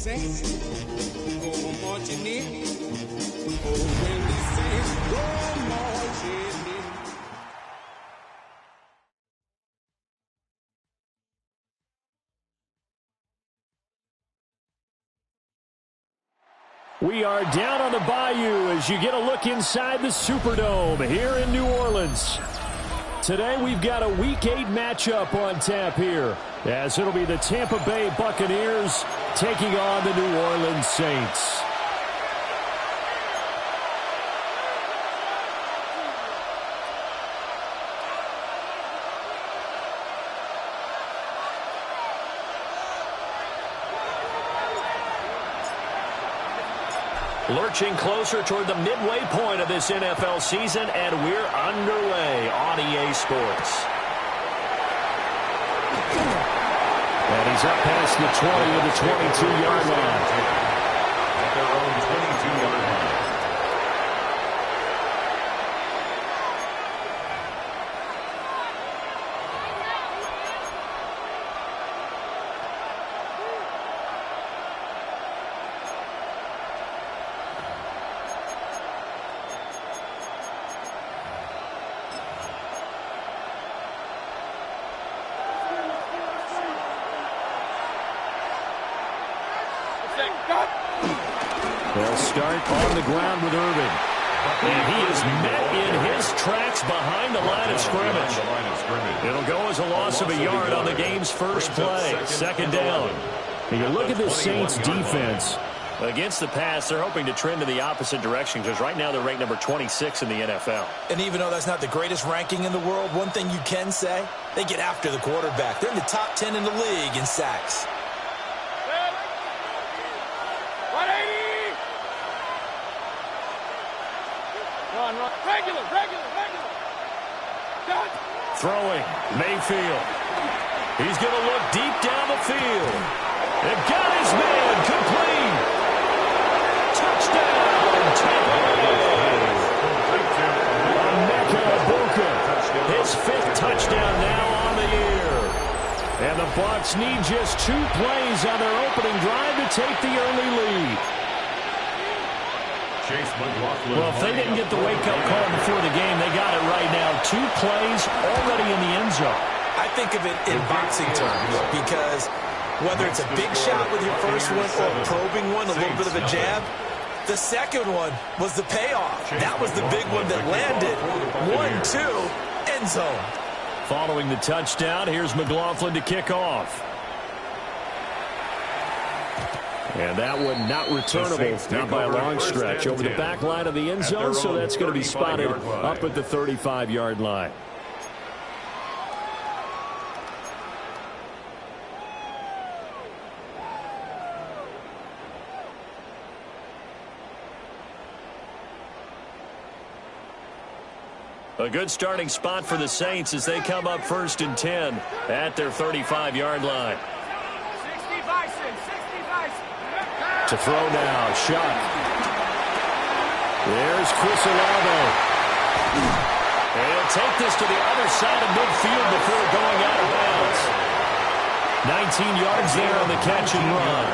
Saints go marching in. Oh, when the Saints go marching in. We are down on the bayou as you get a look inside the Superdome here in New Orleans. Today we've got a Week 8 matchup on tap here, as it'll be the Tampa Bay Buccaneers taking on the New Orleans Saints. Lurching closer toward the midway point of this NFL season, and we're underway on EA Sports. And he's up past the 20 to the 22-yard line. At their own 22-yard line. They'll start on the ground with Irvin. And he is met in his tracks behind the line of scrimmage. It'll go as a loss of a yard on the game's first play. Second down. And you look at the Saints defense. Against the pass, they're hoping to trend in the opposite direction because right now they're ranked number 26 in the NFL. And even though that's not the greatest ranking in the world, one thing you can say, they get after the quarterback. They're in the top 10 in the league in sacks. Throwing, Mayfield. He's going to look deep down the field. And got his man complete. Touchdown, Tampa Bay. His fifth touchdown now on the year. And the Bucs need just 2 plays on their opening drive to take the early lead. Well, if they didn't get the wake-up call before the game, they got it right now. 2 plays already in the end zone. I think of it in boxing terms because whether it's a big shot with your first one or a probing one, a little bit of a jab, the second one was the payoff. That was the big one that landed. 1-2, end zone. Following the touchdown, here's McLaughlin to kick off. And that one not returnable, not by a long stretch, over the back line of the end zone, so that's going to be spotted up at the 35-yard line. A good starting spot for the Saints as they come up 1st and 10 at their 35-yard line. To throw now, shot. There's Chris Olave. And he'll take this to the other side of midfield before going out of bounds. 19 yards there on the catch and run.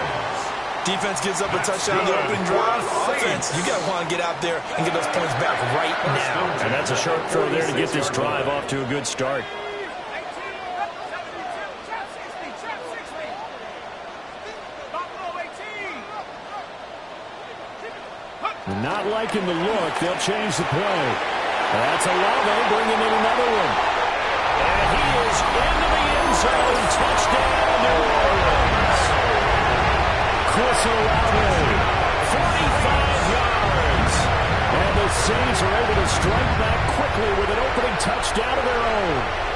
Defense gives up a touchdown on the opening drive. Offense, you got to want to get out there and get those points back right now. And that's a sharp throw there to get this drive off to a good start. Not liking the look. They'll change the play. That's Olave bringing in another one. And he is into the end zone. Touchdown, New Orleans. Chris Olave, 45 yards. And the Saints are able to strike back quickly with an opening touchdown of their own.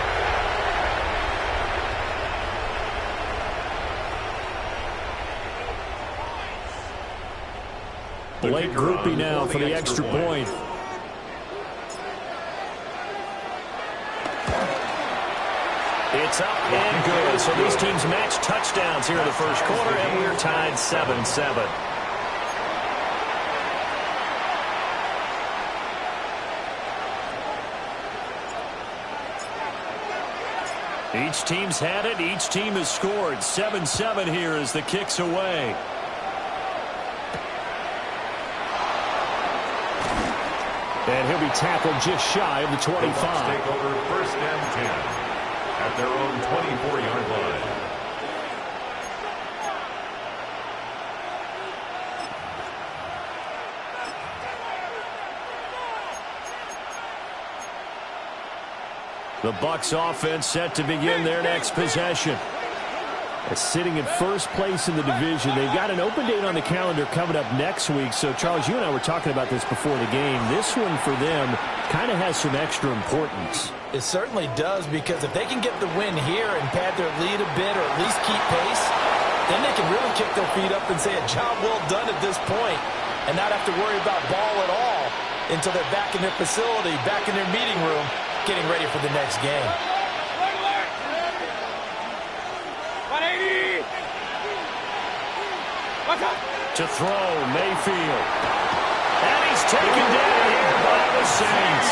Late groupie now for the extra point. It's up and good. So these teams match touchdowns here in the first quarter, and we're tied 7-7. Each team's had it. Each team has scored. 7-7 here as the kick's away. And he'll be tackled just shy of the 25. The Bucs take over 1st and 10 at their own 24-yard line. The Bucs offense set to begin their next possession. Sitting in first place in the division. They've got an open date on the calendar coming up next week. So, Charles, you and I were talking about this before the game. This one for them kind of has some extra importance. It certainly does, because if they can get the win here and pad their lead a bit or at least keep pace, then they can really kick their feet up and say a job well done at this point and not have to worry about ball at all until they're back in their facility, back in their meeting room, getting ready for the next game. To throw, Mayfield. And he's taken down here by the Saints.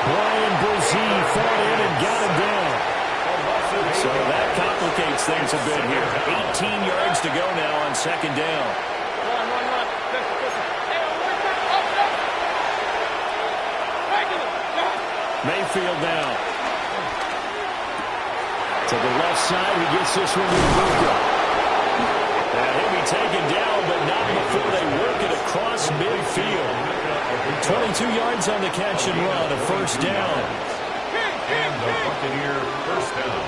Brian Brzee fought in and got him down. So that complicates things a bit here. 18 yards to go now on 2nd down. Mayfield now. To the left side, he gets this one to Luka. And he'll be taken down, but not before they work it across midfield. 22 yards on the catch and run, a 1st down. And the Buccaneer 1st down.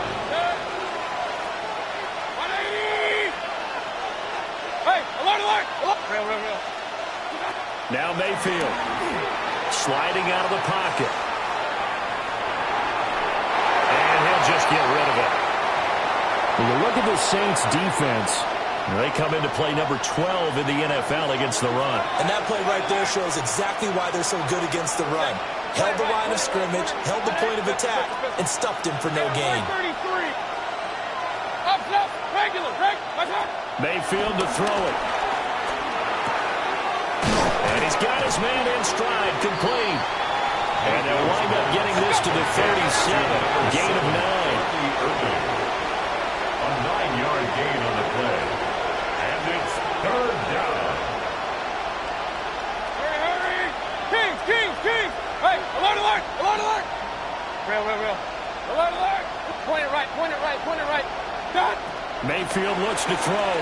Now Mayfield sliding out of the pocket. And he'll just get rid of it. When you look at the Saints defense, they come into play number 12 in the NFL against the run. And that play right there shows exactly why they're so good against the run. Held the line of scrimmage, held the point of attack, and stuffed him for no gain. Mayfield to throw it. And he's got his man in stride, complete. And they'll wind up getting this to the 37, gain of 9. A 9-yard gain on the play. And it's 3rd down. Hurry! Kings! Hey, alert! Real. Alert! Point it right. Cut! Mayfield looks to throw.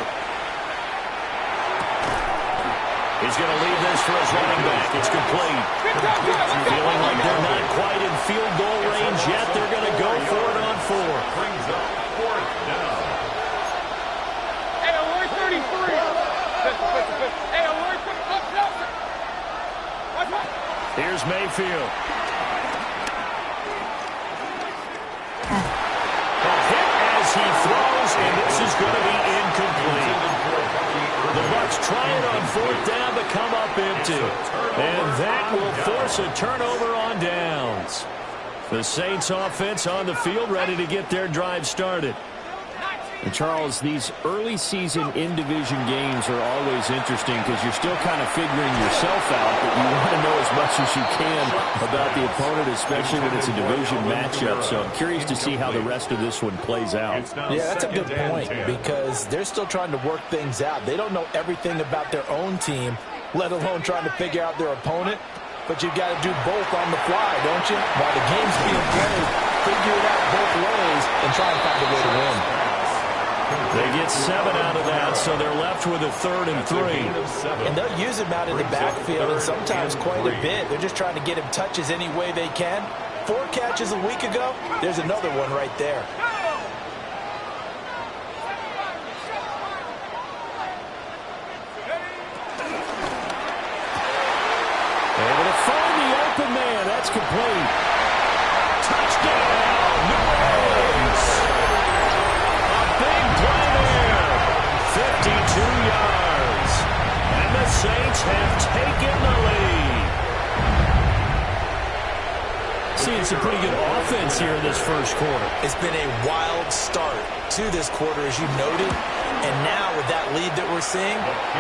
He's going to leave this for his running back. It's complete. Feeling like they're not quite in field goal range yet. They're going to go for it on 4. Brings up 4th down. Hey, alert 33. Hey, alert. Here's Mayfield. A hit as he throws, and this is going to be incomplete. The Bucs try it on 4th down, but come up empty. And that will force a turnover on downs. The Saints offense on the field, ready to get their drive started. And Charles, these early season in-division games are always interesting because you're still kind of figuring yourself out, but you want to know as much as you can about the opponent, especially when it's a division matchup. So I'm curious to see how the rest of this one plays out. Yeah, that's a good point because they're still trying to work things out. They don't know everything about their own team, let alone trying to figure out their opponent. But you've got to do both on the fly, don't you? While the game's being played, figure it out both ways and try and find a way to win. They get 7 out of that, so they're left with a 3rd and 3. And they'll use him out in the backfield and sometimes quite a bit. They're just trying to get him touches any way they can. 4 catches a week ago, there's another one right there. Able to find the open man. That's complete. Touchdown, New Orleans. A big play there. 52 yards. And the Saints have taken the lead. Seeing some pretty good offense here in this first quarter. It's been a wild start to this quarter, as you noted. And now with that lead that we're seeing,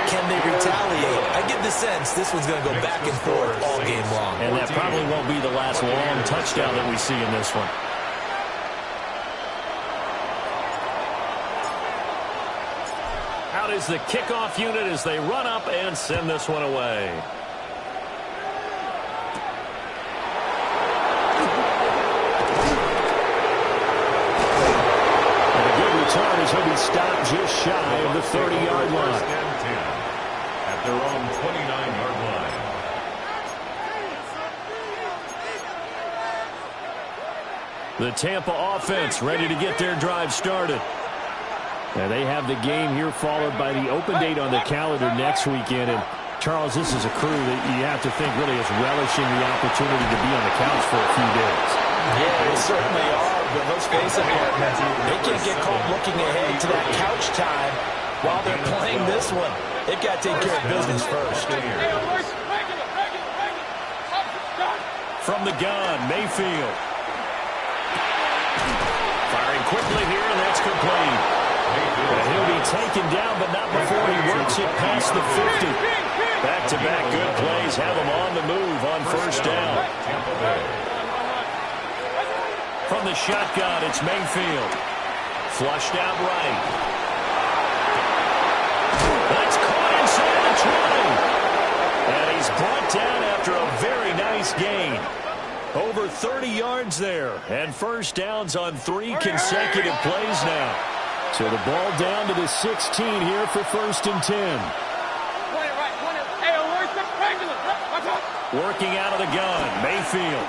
can they retaliate? I get the sense this one's going to go back and forth all game long. And that probably won't be the last long touchdown that we see in this one. Out is the kickoff unit as they run up and send this one away. return as he'll be stopped just shy of the 30-yard line. First and 10 at their own 29-yard line. The Tampa offense ready to get their drive started. And they have the game here followed by the open date on the calendar next weekend. And Charles, this is a crew that you have to think really is relishing the opportunity to be on the couch for a few days. Yeah, they certainly are, but let's face it, they can't get caught looking ahead to that couch time while they're playing this one. They've got to take care of business first. From the gun, Mayfield. Firing quickly here, and that's complete. And he'll be taken down, but not before he works it past the 50. Back-to-back good plays have him on the move on first down. From the shotgun, it's Mayfield. Flushed out right. That's caught inside the 20. And he's brought down after a very nice gain. Over 30 yards there. And first downs on 3 consecutive plays now. So the ball down to the 16 here for first and 10. Working out of the gun, Mayfield.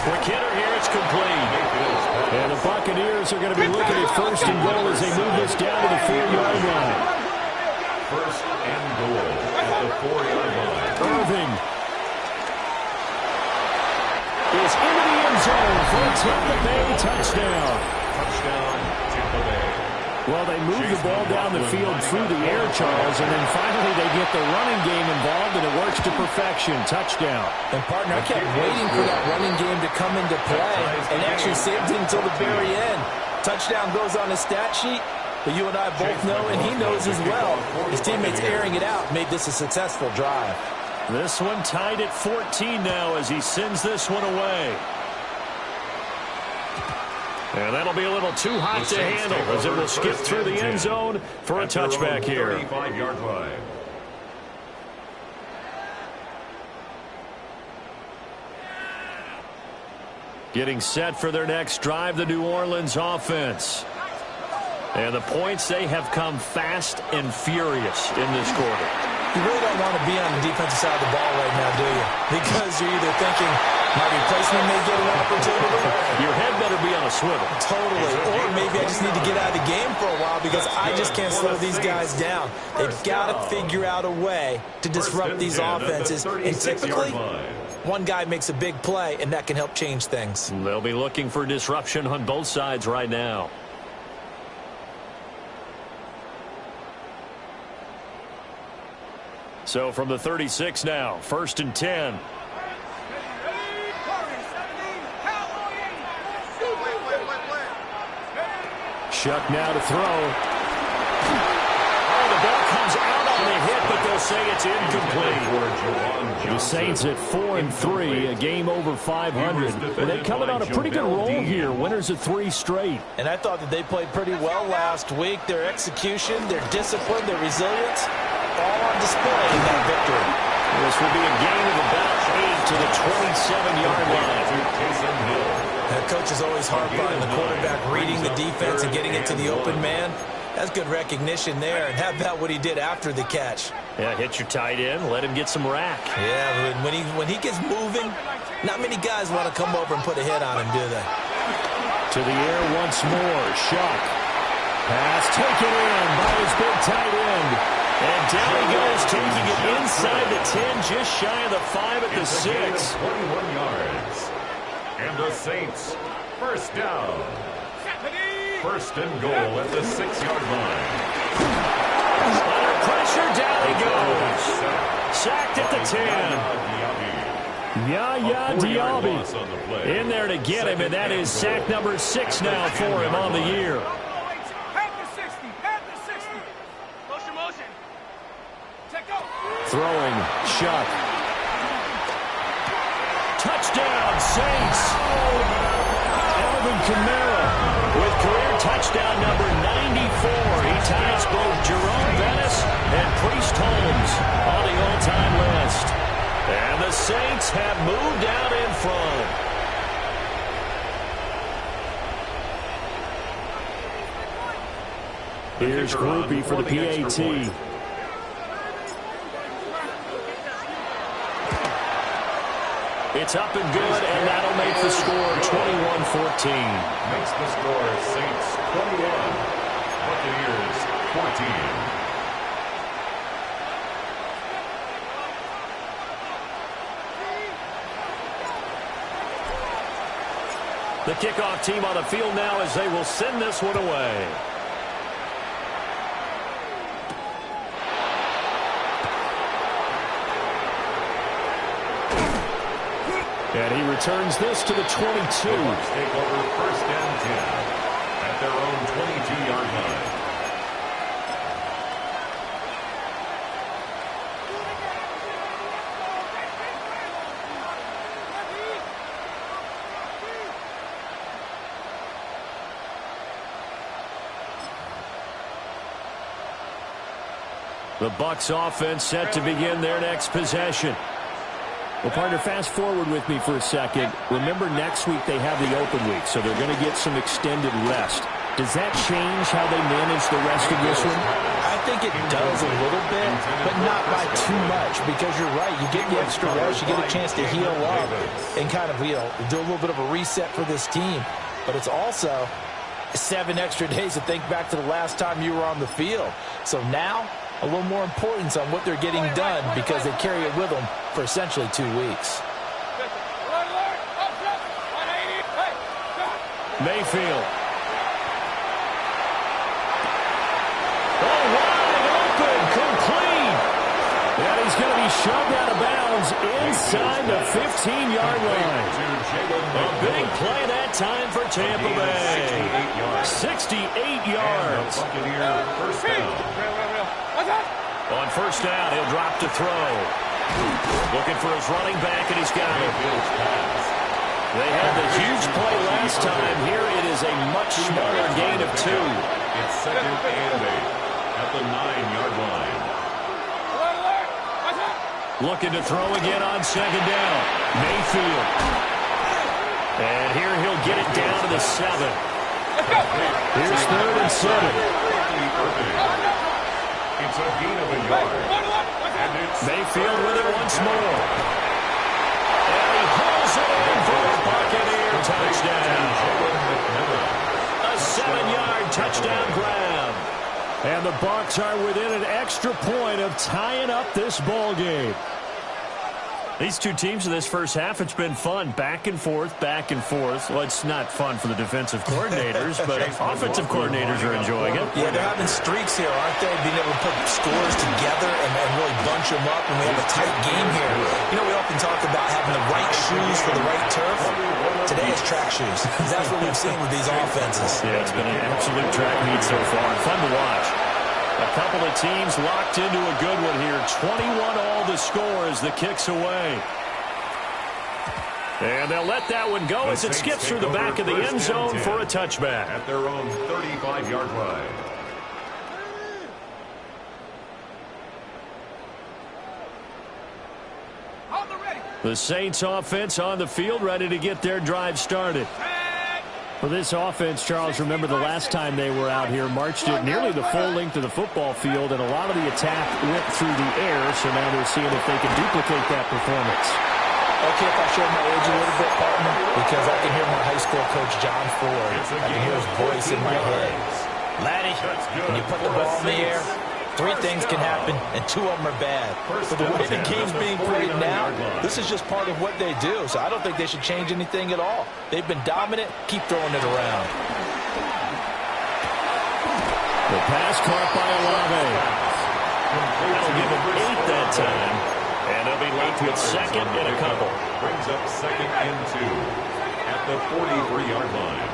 Quick hitter here, it's complete. And the Buccaneers are going to be looking at first and goal as they move this down to the 4-yard line. First and goal at the 4-yard line. Irving is into the end zone for a Tampa Bay touchdown. Touchdown, Tampa Bay. Well, they move the ball down the field through the air, Charles, and then finally they get the running game involved, and it works to perfection. Touchdown. And, partner, I kept waiting for that running game to come into play and actually saved it until the very end. Touchdown goes on his stat sheet, but you and I both know, and he knows as well, his teammates airing it out made this a successful drive. This one tied at 14 now as he sends this one away. And that'll be a little too hot to handle as it will skip through the end zone for a touchback here. 35-yard line. Getting set for their next drive, the New Orleans offense. And the points, they have come fast and furious in this quarter. You really don't want to be on the defensive side of the ball right now, do you? Because you're either thinking my replacement may get an opportunity. Your head better be on a swivel. Totally. Or maybe I just need to get out of the game for a while because I just can't slow these guys down. They've got to figure out a way to disrupt these offenses. And typically, one guy makes a big play, and that can help change things. They'll be looking for disruption on both sides right now. So from the 36 now, first and 10. Shuck now to throw. Oh, the ball comes out on the hit, but they'll say it's incomplete. The Saints at 4-3, a game over 500. And they're coming on a pretty good roll here. Winners of 3 straight. And I thought that they played pretty well last week. Their execution, their discipline, their resilience, all on display in that victory. This will be a gain of about 8 to the 27-yard line. That coach is always hard on the quarterback reading the defense and getting it to the open man. That's good recognition there. And how about what he did after the catch? Yeah, hit your tight end, let him get some rack. Yeah, when he gets moving, not many guys want to come over and put a hit on him, do they? To the air once more. Shuck. Pass taken in by his big tight end. And down he goes, taking it inside the 10, just shy of the 5 at the 6. 21 yards. And the Saints, first down. First and goal at the 6-yard line. Under pressure, down he goes. Sacked at the 10. Yaya Diaby in there to get him, and that is sack number 6 now for him on the year. Throwing, Shuck. Touchdown, Saints. Alvin Kamara with career touchdown number 94. He ties both Jerome Bettis and Priest Holmes on the all-time list. And the Saints have moved out in front. Here's Groupie for the PAT. It's up and good, and that'll make the score 21-14. Makes the score Saints 21, Buccaneers 14. The kickoff team on the field now as they will send this one away. And he returns this to the 22. The Bucs take over 1st and 10 at their own 22-yard line. The Bucs offense set to begin their next possession. Well, partner, fast forward with me for a second. Remember, next week they have the open week, so they're going to get some extended rest. Does that change how they manage the rest of this one? I think it does a little bit, but not by too much, because you're right. You get the extra rest, you get a chance to heal up and kind of, do a little bit of a reset for this team. But it's also 7 extra days to think back to the last time you were on the field. So now, a little more importance on what they're getting done because they carry it with them for essentially 2 weeks. Mayfield. Oh, wide open, complete. And he's going to be shoved out of bounds inside the 15-yard line. A big play that time for Tampa Bay. 68 yards. Buccaneer first down. On first down, he'll drop to throw. Looking for his running back, and he's got it. They had the huge play last time. Here it is a much smaller gain of 2. It's 2nd and 8 at the 9-yard line. Looking to throw again on 2nd down. Mayfield. And here he'll get it down to the 7. Here's 3rd and 7. It's a gain of a yard. And it's Mayfield with it once more. And he hauls it in for a Buccaneer touchdown. A 7-yard touchdown grab. And the Bucs are within an extra point of tying up this ball game. These two teams in this first half, it's been fun. Back and forth, back and forth. Well, it's not fun for the defensive coordinators, but offensive coordinators are enjoying it. Yeah, they're having streaks here, aren't they? Being able to put scores together and really bunch them up, and we have a tight game here. You know, we often talk about having the right shoes for the right turf. Today is track shoes. That's what we've seen with these offenses. Yeah, it's been an absolute track meet so far. Fun to watch. A couple of teams locked into a good one here. 21-all the score as the kick's away. And they'll let that one go as it skips through the back of the end zone for a touchback. At their own 35-yard line. The Saints offense on the field, ready to get their drive started. For this offense, Charles, remember the last time they were out here, marched it nearly the full length of the football field, and a lot of the attack went through the air, so now they're seeing if they can duplicate that performance. Okay, if I show my age a little bit, partner, because I can hear my high school coach, John Ford. I can hear his voice in my head. Laddie, when you put the ball in the air, 3 things can happen, and 2 of them are bad. But the way the game's being played now, this is just part of what they do. So I don't think they should change anything at all. They've been dominant. Keep throwing it around. The pass caught by Olave. That'll give him 8 that time. And they'll be left with 2nd and a couple. Brings up 2nd and 2 at the 43-yard line.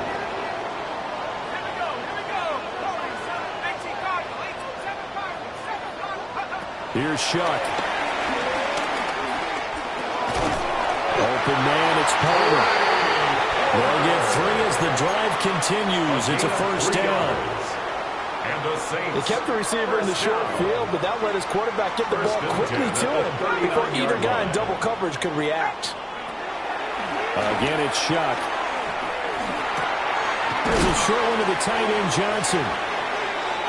Here's Shuck. Open man, it's Palmer. They'll get 3 as the drive continues. It's a first down. They kept the receiver in the short field, but that let his quarterback get the ball quickly to him before either guy in double coverage could react. Again, it's Shuck. There's a short one to the tight end, Johnson.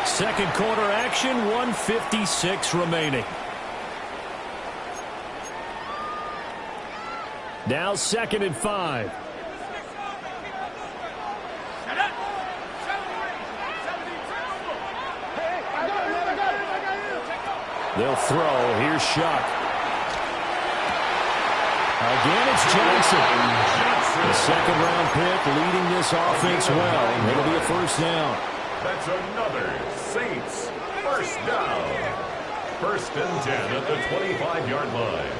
Second quarter action, 1:56 remaining. Now 2nd and 5. They'll throw. Here's Shuck. Again, it's Johnson. The second-round pick leading this offense well. It'll be a first down. That's another Saints first down. 1st and 10 at the 25-yard line.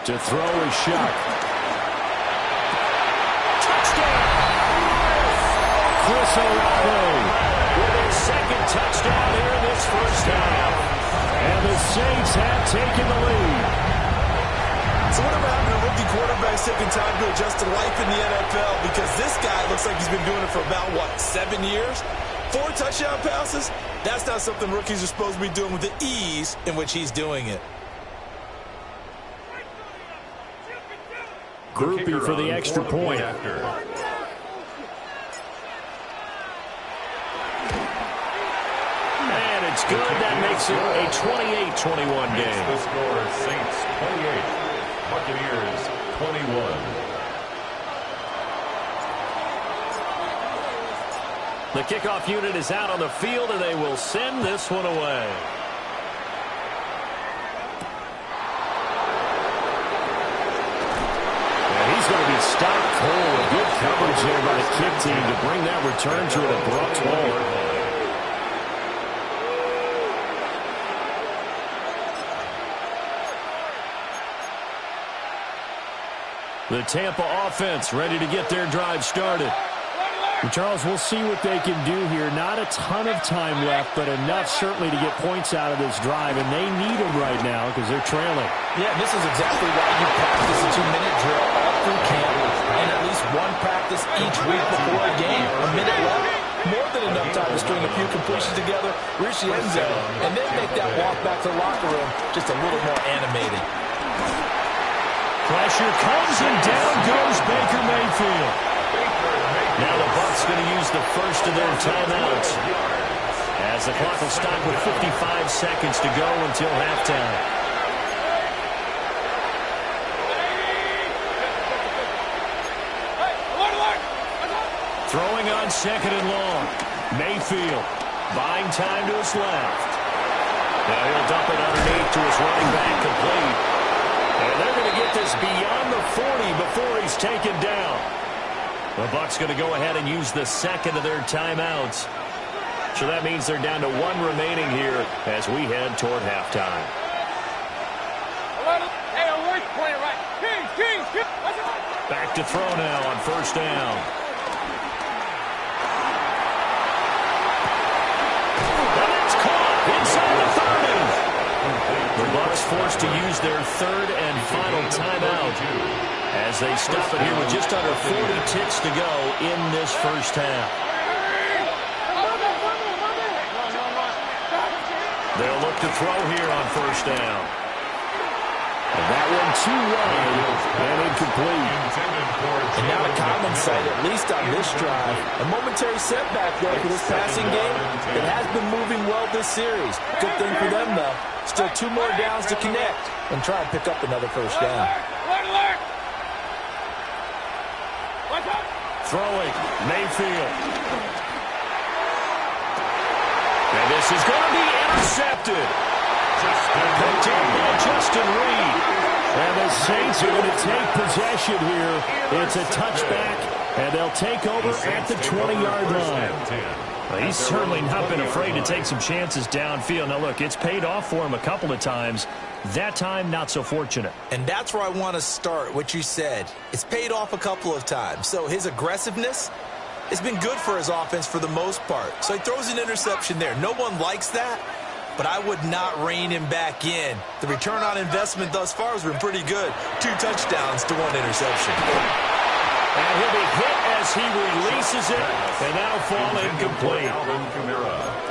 To throw is Shuck. Touchdown! Chris Olave with his second touchdown here in this first half. And the Saints have taken the lead. So whatever happened to rookie quarterbacks taking time to adjust to life in the NFL? Because this guy looks like he's been doing it for about, 7 years? 4 touchdown passes? That's not something rookies are supposed to be doing with the ease in which he's doing it. Groupie for the extra point. And it's good. That makes it a 28-21 game. The score is Saints 28, Buccaneers 21. The kickoff unit is out on the field, and they will send this one away. He's going to be stopped cold. Good coverage there by the kick team to bring that return to an abrupt halt. The Tampa offense ready to get their drive started. And Charles, we'll see what they can do here. Not a ton of time left, but enough certainly to get points out of this drive, and they need them right now because they're trailing. Yeah, this is exactly why you practice a 2-minute drill all through camp and at least one practice each week before a game. A minute left, more than enough time to string a few completions together, reach the end zone, and then make that walk back to the locker room just a little more animated. Pressure comes, and down goes Baker Mayfield. Now the Bucs going to use the first of their timeouts as the clock will stop with 55 seconds to go until halftime. Throwing on 2nd and long. Mayfield buying time to his left. Now he'll dump it underneath to his running back, complete. And they're going to get this beyond the 40 before he's taken down. The Bucs going to go ahead and use the second of their timeouts. So that means they're down to 1 remaining here as we head toward halftime. Back to throw now on 1st down. And it's caught inside the 30. The Bucs forced to use their 3rd and final timeout as they stop it here with just under 40 ticks to go in this first half. They'll look to throw here on 1st down. And that one too wide and incomplete. And now a common sight, at least on this drive. A momentary setback, though, for this passing game. It has been moving well this series. Good thing for them, though. Still 2 more downs to connect and try and pick up another first down. Throwing, Mayfield. And this is going to be intercepted. Picked up by Justin Reed. And the Saints are going to take possession here. It's a touchback, and they'll take over at the 20-yard line. Well, he's certainly not been afraid to take some chances downfield. Now, look, it's paid off for him a couple of times. That time, not so fortunate. And that's where I want to start, what you said. It's paid off a couple of times. So his aggressiveness has been good for his offense for the most part. So he throws an interception there. No one likes that, but I would not rein him back in. The return on investment thus far has been pretty good. 2 touchdowns to 1 interception. And he'll be hit as he releases it, and that'll fall incomplete.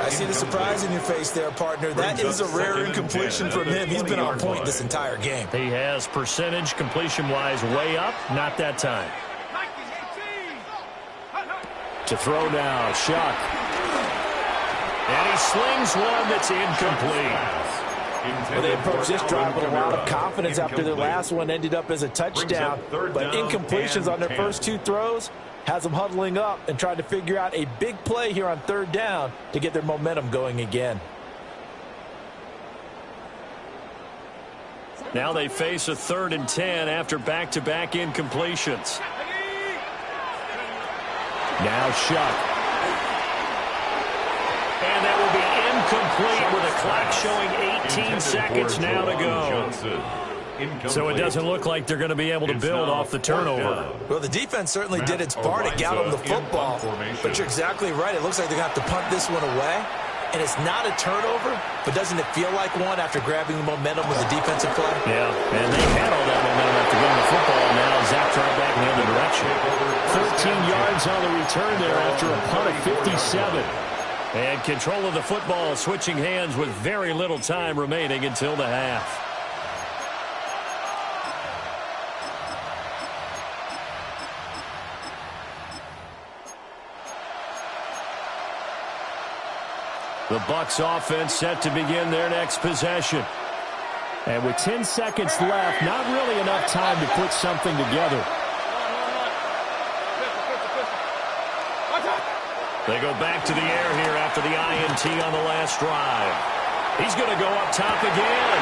I see the surprise in your face there, partner. That is a rare incompletion from him. He's been on point this entire game. He has percentage completion-wise way up, not that time. To throw now, Shuck. And he slings one that's incomplete. Well, they approached this drive with a lot of confidence after their last one ended up as a touchdown. But incompletions on their first two throws has them huddling up and trying to figure out a big play here on third down to get their momentum going again. Now they face a 3rd and 10 after back-to-back incompletions. Now Shuck. And that will be incomplete with a clock showing 18 seconds now to go. So it doesn't look like they're going to be able to build off the turnover. Well, the defense certainly did its part to get them the football. But you're exactly right. It looks like they're going to have to punt this one away. And it's not a turnover, but doesn't it feel like one after grabbing the momentum with the defensive play? Yeah, and they had all that momentum after getting the football, and now zapped right back in the other direction. 13 yards on the return there after a punt of 57. And control of the football switching hands with very little time remaining until the half. The Bucs offense set to begin their next possession. And with 10 seconds left, not really enough time to put something together. They go back to the air here after the INT on the last drive. He's going to go up top again.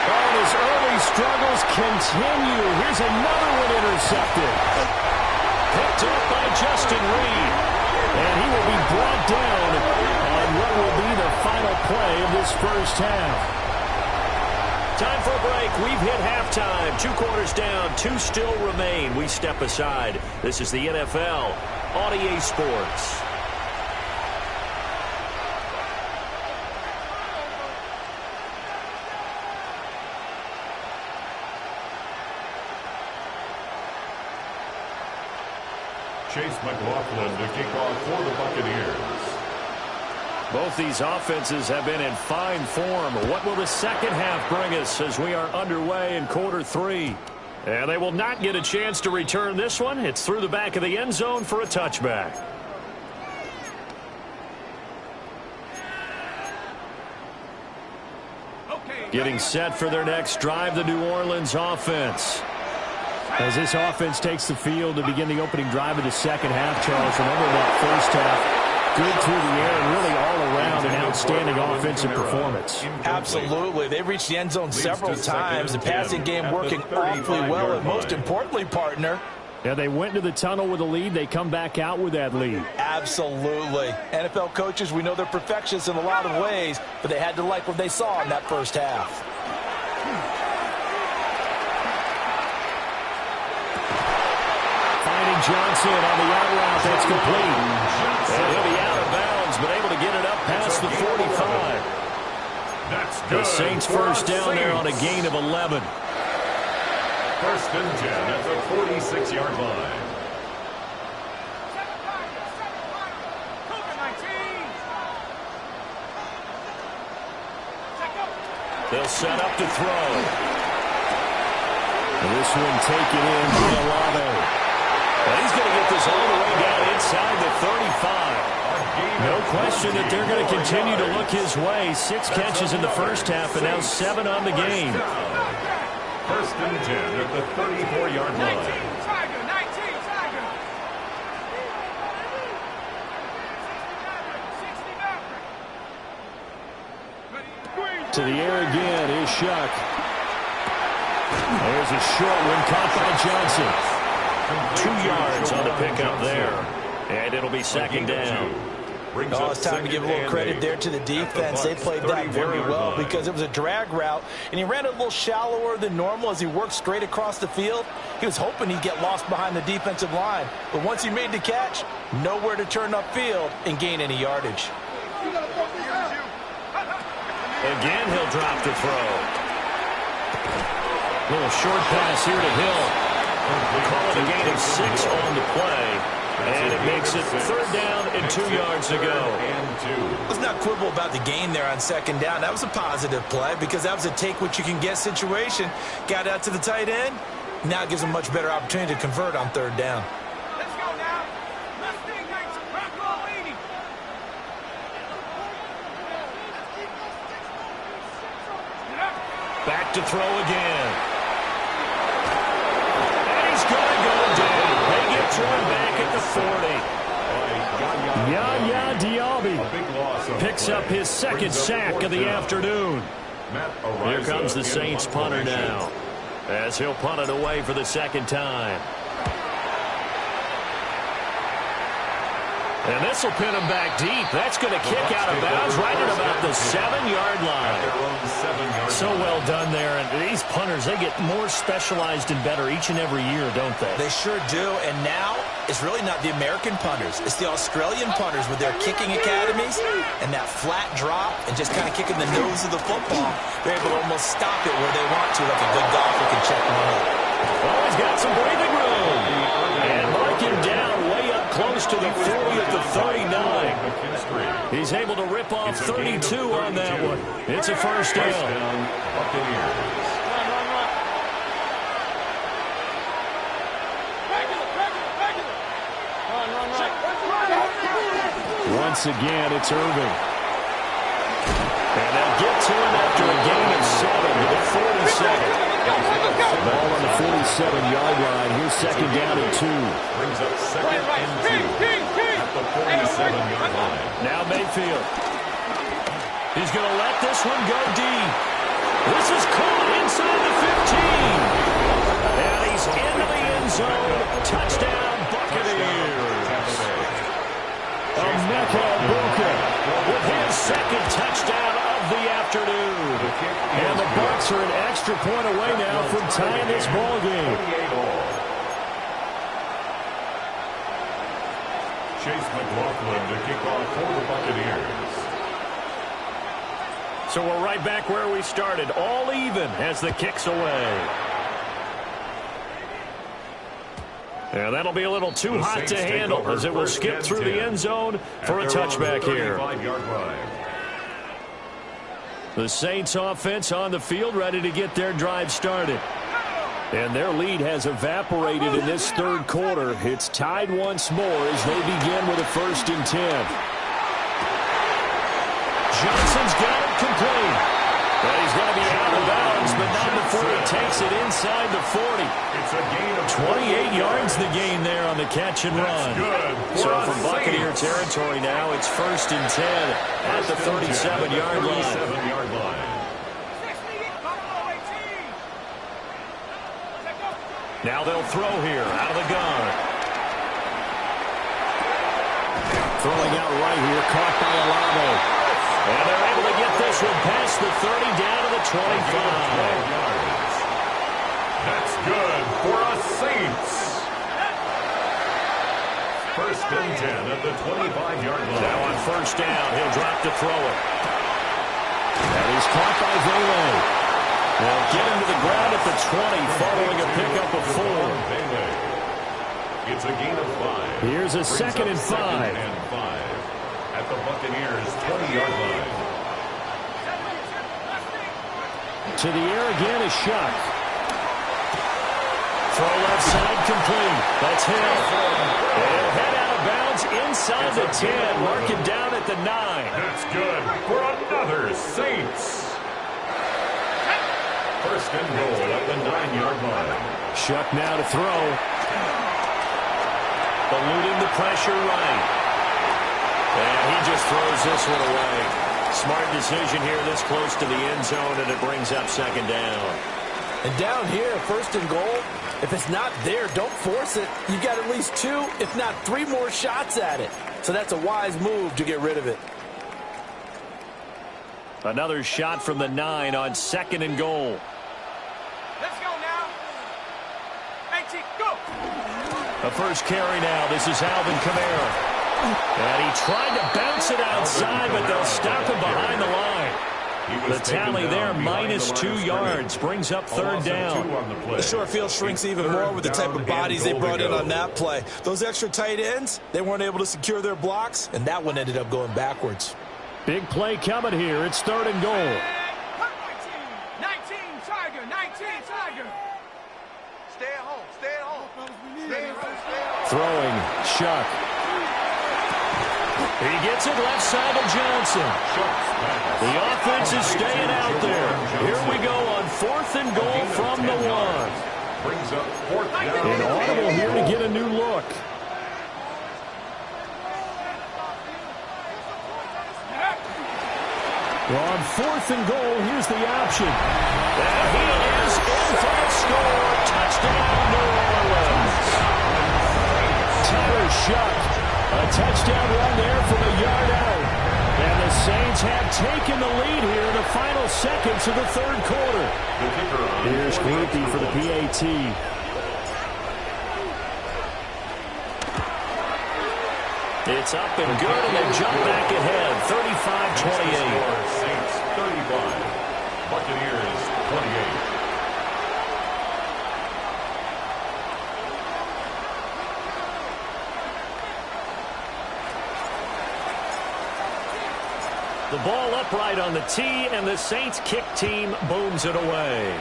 Oh, and his early struggles continue. Here's another one intercepted. Picked up by Justin Reed. And he will be brought down on what will be the final play of this first half. Time for a break. We've hit halftime. 2 quarters down. 2 still remain. We step aside. This is the NFL on EA Sports. Chase McLaughlin to kick off for the Buccaneers. Both these offenses have been in fine form. What will the second half bring us as we are underway in quarter 3? And they will not get a chance to return this one. It's through the back of the end zone for a touchback. Getting set for their next drive, the New Orleans offense. As this offense takes the field to begin the opening drive of the second half, Charles, remember that first half, good through the air and really all around an outstanding offensive performance. Absolutely. They reached the end zone several times. The passing game working awfully well, and most importantly, partner, yeah, they went into the tunnel with a lead. They come back out with that lead. Absolutely. NFL coaches, we know they're perfectionists in a lot of ways, but they had to like what they saw in that first half. Johnson on the out route. That's complete. And he'll be out of bounds, but able to get it up past the 45. That's good. The Saints first down there on a gain of 11. First and 10 at the 46-yard line. They'll set up to throw. And this one taken in by Olave. And he's going to get this all the way down inside the 35. No question that they're going to continue to look his way. 6 catches in the first half, and now 7 on the game. First and 10 at the 34-yard line. To the air again is Shuck. There's a short one caught by Johnson. 2 yards on the pickup there. And it'll be second down. Oh, it's time to give a little credit there to the defense. They played that very well because it was a drag route, and he ran a little shallower than normal as he worked straight across the field. He was hoping he'd get lost behind the defensive line. But once he made the catch, nowhere to turn upfield and gain any yardage. Again, he'll drop to throw. Little short pass here to Hill. Call it a gain of 6 on the play. And it makes it 3rd down and 2 yards to go. Let's not quibble about the gain there on 2nd down. That was a positive play because that was a take-what-you-can-get situation. Got out to the tight end. Now it gives them a much better opportunity to convert on 3rd down. Let's go now. Let's think back on leading. Back to throw again. And he's going to go down. They get to him back at the 40. Yaya Diaby picks up his 2nd sack of the afternoon. Here comes the Saints punter now, as he'll punt it away for the 2nd time. And this will pin him back deep. That's going to kick out of bounds right at about the 7-yard line. So well done there. And these punters, they get more specialized and better each and every year, don't they? They sure do. And now it's really not the American punters. It's the Australian punters with their kicking academies and that flat drop and just kind of kicking the nose of the football. They're able to almost stop it where they want to, like a good golfer can check one up. Oh, he's got some breathing room. And mark him down way up close to the 40 at the 39. He's able to rip off 32 on that one. It's a 1st down. Once again, it's Irving. And they'll get to him after a gain of 7 to the 47. Ball on the 47-yard line. Here's 2nd down and 2. Brings up 2nd and 2 at the 47-yard line. Now Mayfield. He's going to let this one go deep. This is caught inside the 15. And he's into the end zone. Touchdown, Buccaneers. Emeka Egbuka with his 2nd touchdown of the afternoon. And the Bucs are an extra point away now from tying this ball game. Chase McLaughlin to kick off for the Buccaneers. So we're right back where we started, all even as the kick's away. And that'll be a little too hot to handle as it will skip through the end zone for a touchback here. The Saints offense on the field ready to get their drive started. And their lead has evaporated in this 3rd quarter. It's tied once more as they begin with a 1st and 10. Johnson's got it complete. But he's going to be out of bounds, but not before he takes it inside the 40. It's a gain of 28 yards the gain there on the catch and run. So from Buccaneer territory now, it's 1st and 10 at the 37-yard line. Now they'll throw here out of the gun. Throwing out right here, caught by Olave. And they're able to get this one past the 30 down to the 25. That's good for us Saints. 1st and 10 at the 25-yard line. Now on 1st down, he'll drop to throw it. And he's caught by Vele. They'll get him to the ground at the 20 following a pickup of 4. It's a gain of 5. Here's a 2nd and 5. At the Buccaneers' 20-yard line. To the air again is Shuck. Throw left side complete. That's Hill. And head out of bounds inside the 10. Mark it down at the 9. That's good for another Saints. 1st and goal at the 9-yard line. Shuck now to throw. Eluding the pressure right. And he just throws this one away. Smart decision here this close to the end zone, and it brings up 2nd down. And down here, 1st and goal, if it's not there, don't force it. You've got at least 2, if not 3 more shots at it. So that's a wise move to get rid of it. Another shot from the 9 on 2nd and goal. Let's go now. Hey, go. A 1st carry now. This is Alvin Kamara. And he tried to bounce it outside, but they'll stop him behind the line. The tally there, -2 yards, brings up third down. The short field shrinks even more with the type of bodies they brought in on that play. Those extra tight ends, they weren't able to secure their blocks, and that one ended up going backwards. Big play coming here. It's third and goal. 19 Tiger, 19 Tiger. Stay at home, stay at home. Stay at home. Throwing, Shuck. He gets it left side to Johnson. The offense is staying out there. Here we go on 4th and goal from the 1. Brings up 4th down. An audible here to get a new look. Well, on 4th and goal, here's the option. And he is in for the score. Touchdown, New Orleans. Tyler Shuck. A touchdown run there from a yard out. And the Saints have taken the lead here in the final seconds of the third quarter. Here's Groupie for the PAT. It's up and good, and they jump back ahead, 35-28. Saints 35, Buccaneers 28. The ball upright on the tee, and the Saints kick team booms it away.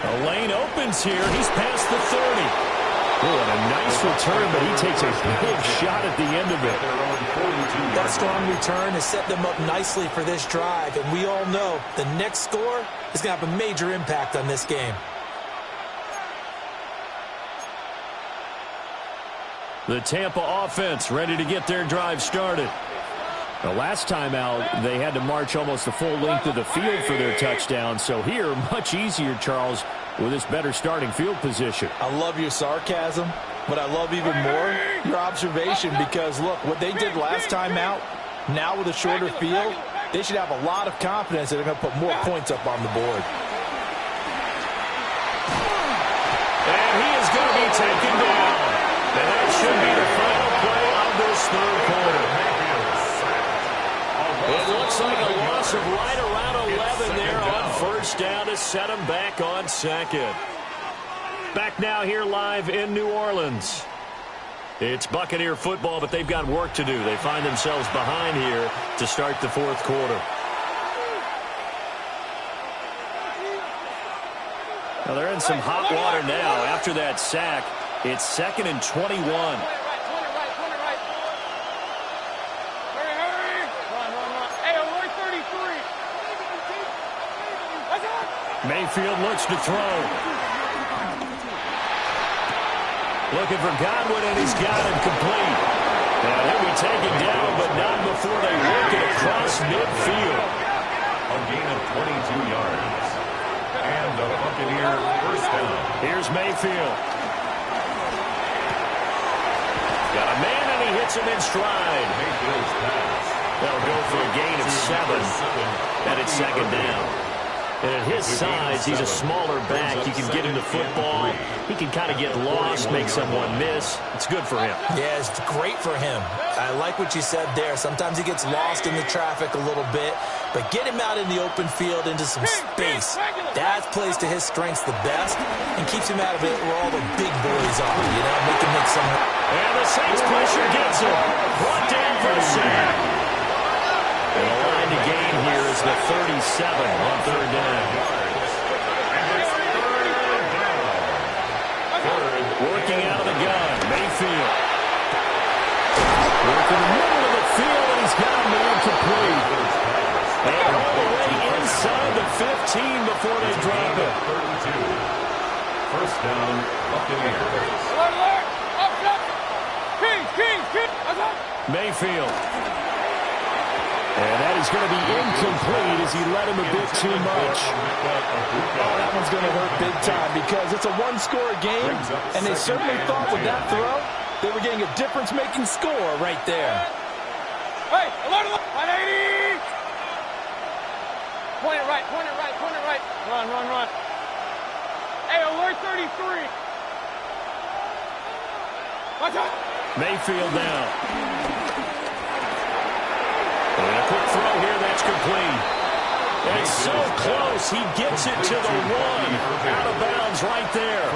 The lane opens here. He's past the 30. Oh, and a nice return, but he takes a big shot at the end of it. That strong return has set them up nicely for this drive, and we all know the next score is going to have a major impact on this game. The Tampa offense ready to get their drive started. The last time out, they had to march almost the full length of the field for their touchdown. So here, much easier, Charles, with this better starting field position. I love your sarcasm, but I love even more your observation because, look, what they did last time out, now with a shorter field, they should have a lot of confidence that they're going to put more points up on the board. And he is going to be taken down. And that should be the final play of this third quarter. It looks like a loss of right around 11 there on first down to set them back on second. Back now here live in New Orleans. It's Buccaneer football, but they've got work to do. They find themselves behind here to start the fourth quarter. Now they're in some hot water now after that sack. It's 2nd and 21. Mayfield looks to throw. Looking for Godwin, and he's got him complete. Now he'll be taken down, but not before they work it across midfield. A gain of 22 yards. And the Buccaneer first down. Here's Mayfield. Got a man, and he hits him in stride. Mayfield's pass. They'll go for a gain of 7, and it's second down. And at his size, he's a smaller back. You can get him the football. He can kind of get lost, make someone miss. It's good for him. Yeah, it's great for him. I like what you said there. Sometimes he gets lost in the traffic a little bit, but get him out in the open field into some space. That plays to his strengths the best and keeps him out of it where all the big boys are, you know, make him make some. And the Saints pressure gets him. Brought down for a sack. And the line to gain here is the 37 on third down. Working out of the gun, Mayfield. Working the middle of the field, and he's got him incomplete. And all the way inside the 15 before they drop it. 32. First down, Buccaneers. Mayfield. And that is going to be incomplete as he let him a bit too much. Oh, that one's going to hurt big time because it's a one-score game, and they certainly thought with that throw they were getting a difference-making score right there. Hey, 180! Point it right, point it right, point it right. Run, run, run. Hey, alert 33. Watch out. Mayfield now. quick throw here. That's complete. It's so close. He gets it to the 1. Out of bounds right there.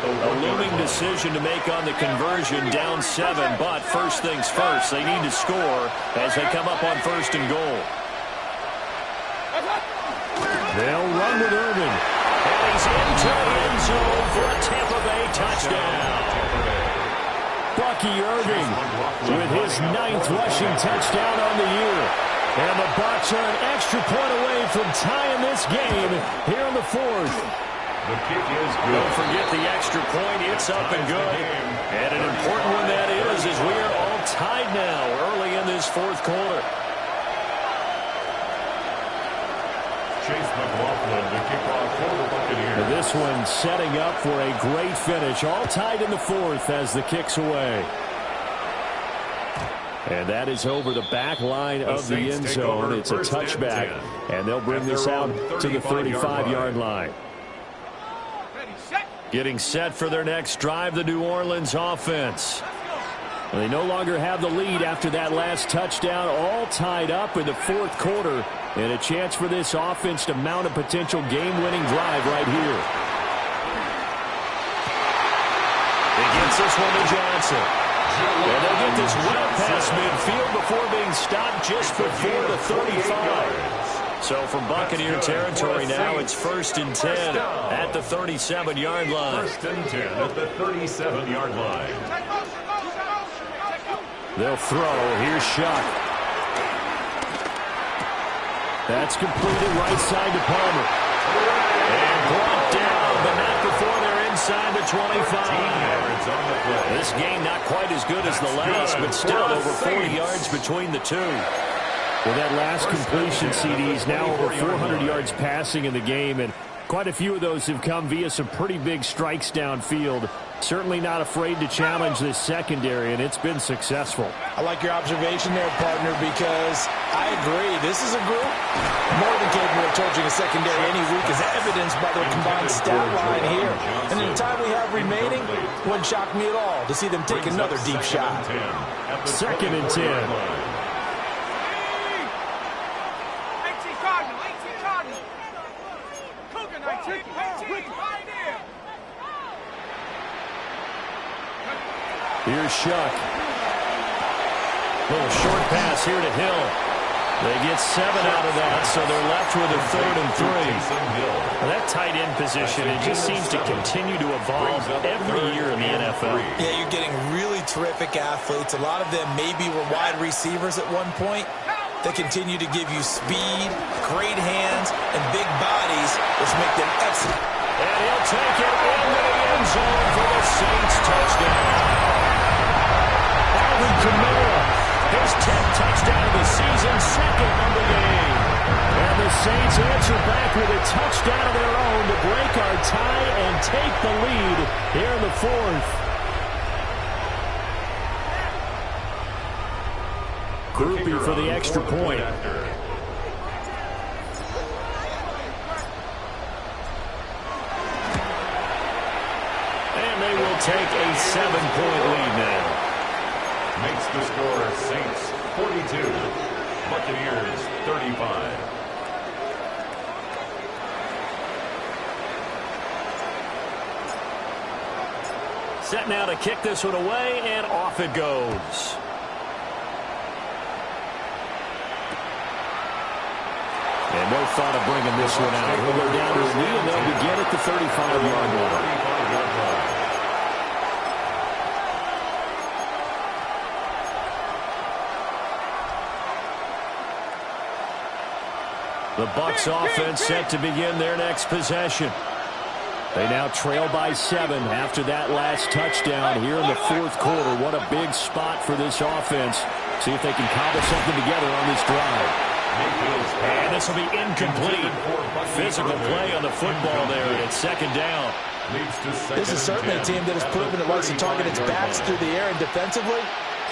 A looming decision to make on the conversion, down 7. But first things first, they need to score as they come up on 1st and goal. They'll run with Irvin. And he's into the end zone for a Tampa Bay touchdown. Bucky Irving with his 9th rushing touchdown on the year. And the Bucs are an extra point away from tying this game here in the 4th. The kick is good. Don't forget the extra point. It's up and good. And an important one that is, as we are all tied now early in this 4th quarter. Chase McLaughlin, the kickoff for the Buccaneers. This one setting up for a great finish. All tied in the 4th as the kick's away. And that is over the back line of the end zone. It's a touchback. And they'll bring this out to the 35-yard line. Getting set for their next drive, the New Orleans offense. They no longer have the lead after that last touchdown. All tied up in the 4th quarter. And a chance for this offense to mount a potential game-winning drive right here. He gets this one to Johnson. And they'll get this well past midfield before being stopped just before the 35. So from Buccaneer territory now, it's 1st and 10 at the 37-yard line. 1st and 10 at the 37-yard line. They'll throw. Here's Shuck. That's completed right side to Palmer. And brought down, but not before they're inside the 25. This game not quite as good as the last, but still over 40 yards between the two. Well, that last completion, CD, is now over 400 yards passing in the game, and quite a few of those have come via some pretty big strikes downfield. Certainly not afraid to challenge this secondary, and it's been successful. I like your observation there, partner, because I agree. This is a group more than capable of torching a secondary any week, as evidenced by their combined stat line here. And in the time we have remaining, wouldn't shock me at all to see them take another deep shot. 2nd and 10. Here's Shuck. Little short pass here to Hill. They get 7 out of that, so they're left with a 3rd and 3. Well, that tight end position, it just seems to continue to evolve every year in the NFL. Yeah, you're getting really terrific athletes. A lot of them maybe were wide receivers at one point. They continue to give you speed, great hands, and big bodies, which make them excellent. And he'll take it into the end zone for the Saints touchdown. Alvin Kamara, his 10th touchdown of the season, 2nd of the game. And the Saints answer back with a touchdown of their own to break our tie and take the lead here in the 4th. Groupie for the extra point. And they will take a 7-point lead now. Makes the score Saints 42, Buccaneers 35. Set now to kick this one away, and off it goes. And no thought of bringing this one out. He'll go down to a knee, and they'll begin at the 35-yard line. The Bucs offense set to begin their next possession. They now trail by 7 after that last touchdown here in the 4th quarter. What a big spot for this offense. See if they can cobble something together on this drive. And this will be incomplete. Physical play on the football there, and it's 2nd down. This is certainly a team that has proven it likes to target its backs through the air, and defensively,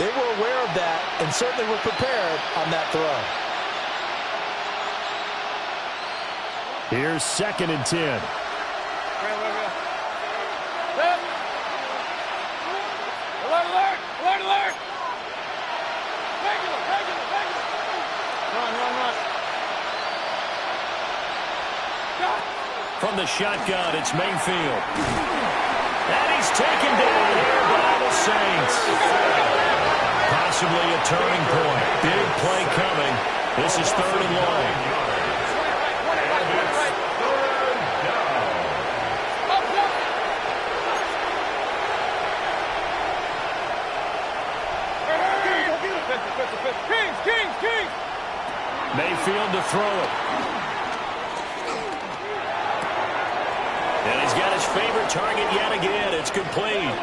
they were aware of that and certainly were prepared on that throw. Here's 2nd and 10. Alert, alert! Alert, alert! Regular! From the shotgun, it's Mayfield. And he's taken down here by the Saints. Possibly a turning point. Big play coming. This is 3rd and long. Kings! Mayfield to throw it. And he's got his favorite target yet again. It's complete.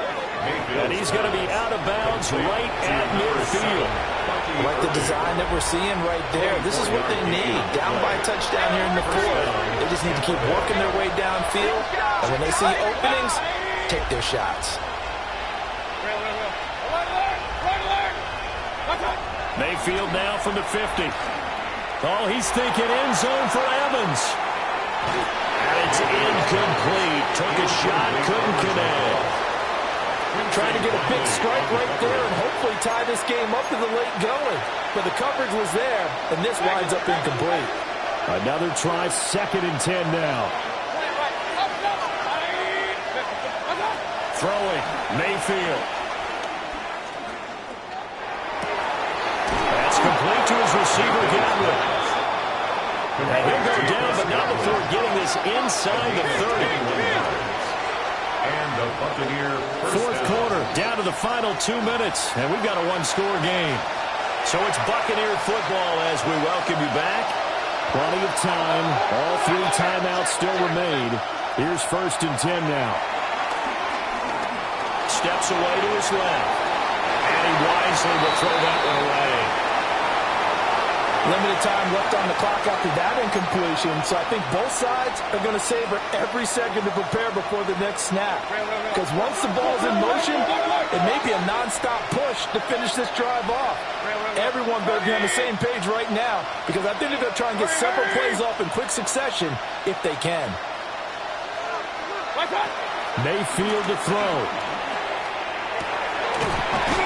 And he's going to be out of bounds right at midfield. I like the design that we're seeing right there. This is what they need. Down by a touchdown here in the 4th. They just need to keep working their way downfield. And when they see openings, take their shots. Mayfield now from the 50. Oh, he's thinking end zone for Evans. And it's incomplete. Took a shot, couldn't connect. Trying to get a big strike right there and hopefully tie this game up to the late going. But the coverage was there, and this winds up incomplete. Another try, 2nd and 10 now. Throwing, Mayfield. That's complete to his receiver, Godwin. And he'll go down, but not before getting this inside the 30. And the Buccaneer 4th quarter, down to the final 2 minutes, and we've got a one-score game. So it's Buccaneer football as we welcome you back. Plenty of time. All 3 timeouts still remain. Here's 1st and 10 now. Steps away to his left. And he wisely will throw that one away. Limited time left on the clock after that incompletion, so I think both sides are going to savor every second to prepare before the next snap. Because once the ball's in motion, it may be a nonstop push to finish this drive off. Everyone better be on the same page right now, because I think they're going to try and get several plays off in quick succession if they can. Mayfield to throw.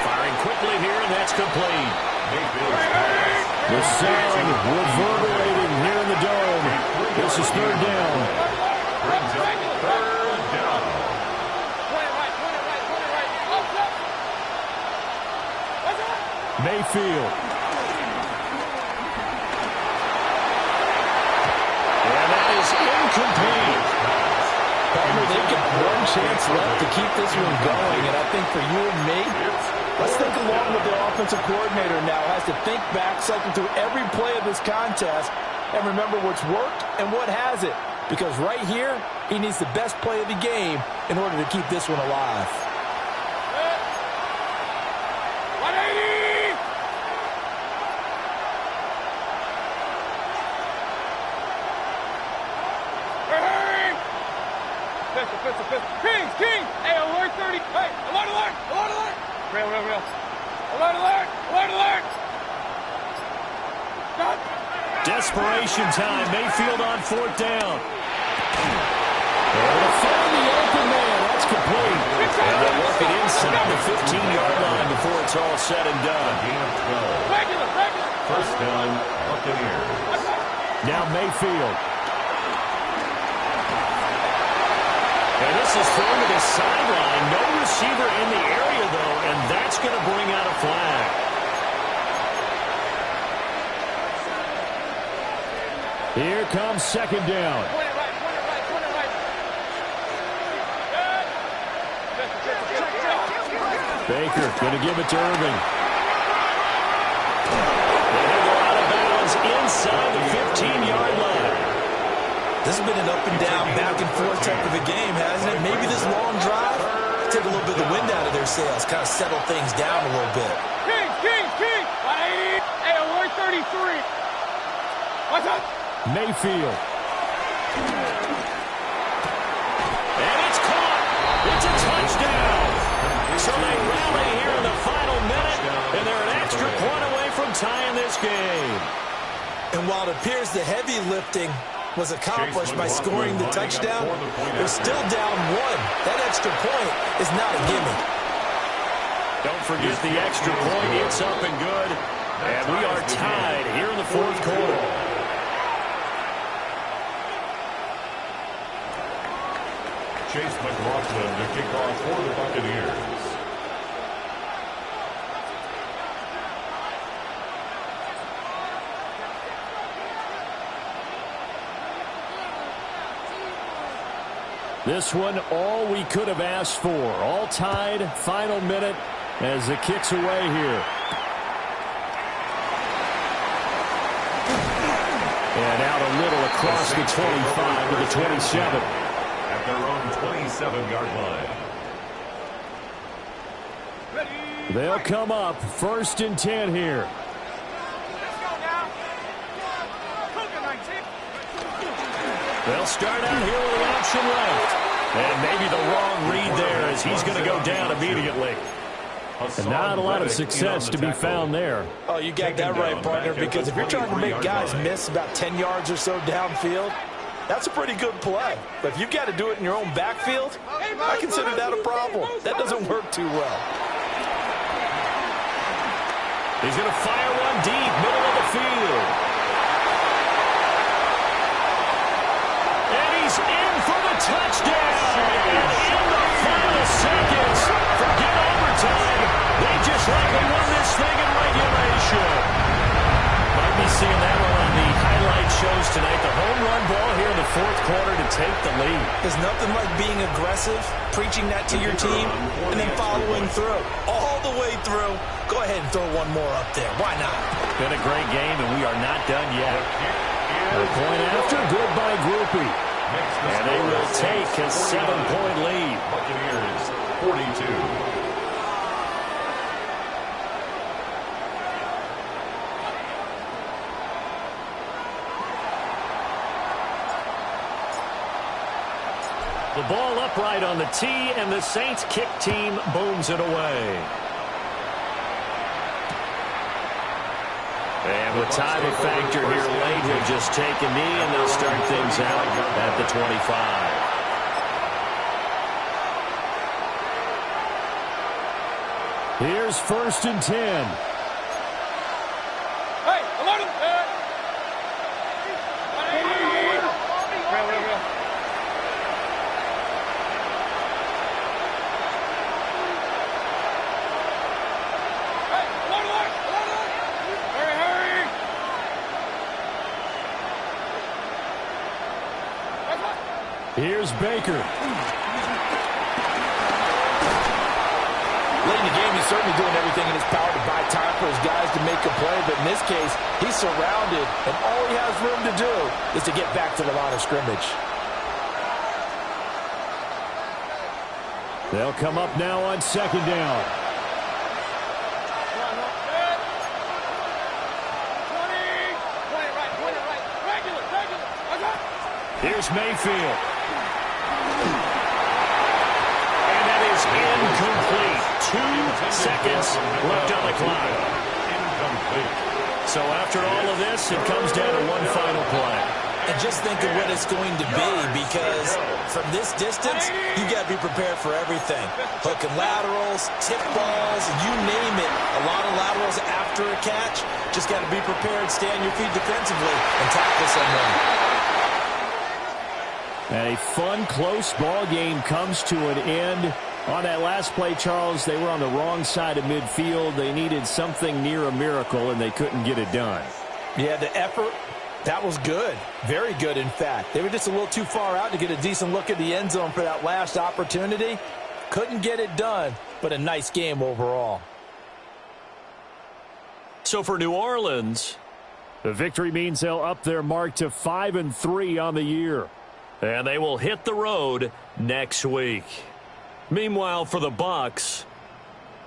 Firing quickly here, and that's complete. The sound reverberating here in the dome. This is 3rd down. brings up 3rd down. Mayfield. And that is incomplete. They've got one chance left to keep this one going, and I think for you and me, let's think along with their offensive coordinator now. Has to think back, cycle through every play of this contest, and remember what's worked and what hasn't. Because right here, he needs the best play of the game in order to keep this one alive. King! Hey, alert 30. Hey, alert! Real. Alert! Stop. Desperation time. Mayfield on 4th down. And to find the open man. That's complete. And they'll work it inside the 15-yard line before it's all said and done. Gain of 12. Regular. 1st down, Buccaneers. Now Mayfield. And this is thrown to the sideline. No receiver in the area, though, and that's going to bring out a flag. Here comes 2nd down. Baker going to give it to Irving. They'll go out of bounds inside the 15-yard line. This has been an up and down, back and forth type of a game, hasn't it? Maybe this long drive take a little bit of the wind out of their sails, kind of settle things down a little bit. King! 180. Hey, alert 33. What's up? Mayfield. And it's caught. It's a touchdown. So they rally here in the final minute, and they're an extra point away from tying this game. And while it appears the heavy lifting was accomplished by scoring the touchdown, they're still down 1. That extra point is not a gimme. Don't forget the extra point. It's up and good. And we are tied here in the 4th quarter. Chase McLaughlin to kick off for the Buccaneers. This one, all we could have asked for. All tied, final minute as the kick's away here. And out a little across the 25 to the 27. At their own 27-yard line. They'll come up 1st and 10 here. Let's go now. Cougar 19. They'll start out here with an option left. And maybe the wrong read there as he's going to go down immediately. And not a lot of success to be found there. Oh, you got that right, partner, because if you're trying to make guys miss about 10 yards or so downfield, that's a pretty good play. But if you've got to do it in your own backfield, I consider that a problem. That doesn't work too well. He's going to fire one deep, middle of the field. And he's in for the touchdown. And in the final seconds, forget overtime. They just likely won this thing in regulation. Might be seeing that one on the highlight shows tonight. The home run ball here in the 4th quarter to take the lead. There's nothing like being aggressive, preaching that to your team, and then following through. All the way through. Go ahead and throw one more up there. Why not? Been a great game, and we are not done yet. A point after, good by Groupie. And they will take a 7-point lead. Buccaneers 42. The ball upright on the tee, and the Saints kick team booms it away. And with time a factor here late, he'll just take a knee, and they'll start things out at the 25. Here's 1st and 10. Hey, alert him. Here's Baker. Late in the game, he's certainly doing everything in his power to buy time for his guys to make a play. But in this case, he's surrounded, and all he has room to do is to get back to the line of scrimmage. They'll come up now on 2nd down. Here's Mayfield. And that is incomplete. 2 seconds left on the clock. Incomplete. So after all of this, it comes down to one final play. And just think of what it's going to be, because from this distance, you got to be prepared for everything. Hook and laterals, tip balls, you name it. A lot of laterals after a catch. Just got to be prepared, stay on your feet defensively, and tackle someone. And a fun, close ball game comes to an end. On that last play, Charles, they were on the wrong side of midfield. They needed something near a miracle, and they couldn't get it done. Yeah, the effort, that was good. Very good, in fact. They were just a little too far out to get a decent look at the end zone for that last opportunity. Couldn't get it done, but a nice game overall. So for New Orleans, the victory means they'll up their mark to 5-3 on the year. And they will hit the road next week. Meanwhile, for the Bucs,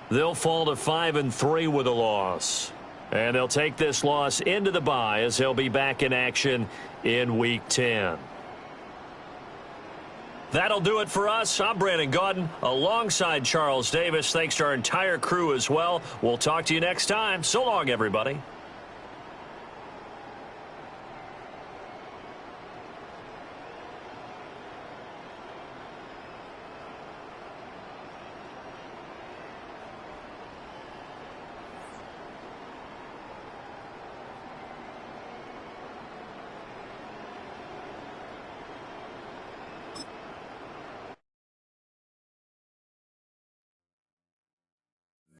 they'll fall to 5-3 with a loss. And they'll take this loss into the bye as they'll be back in action in Week 10. That'll do it for us. I'm Brandon Gaudin alongside Charles Davis. Thanks to our entire crew as well. We'll talk to you next time. So long, everybody.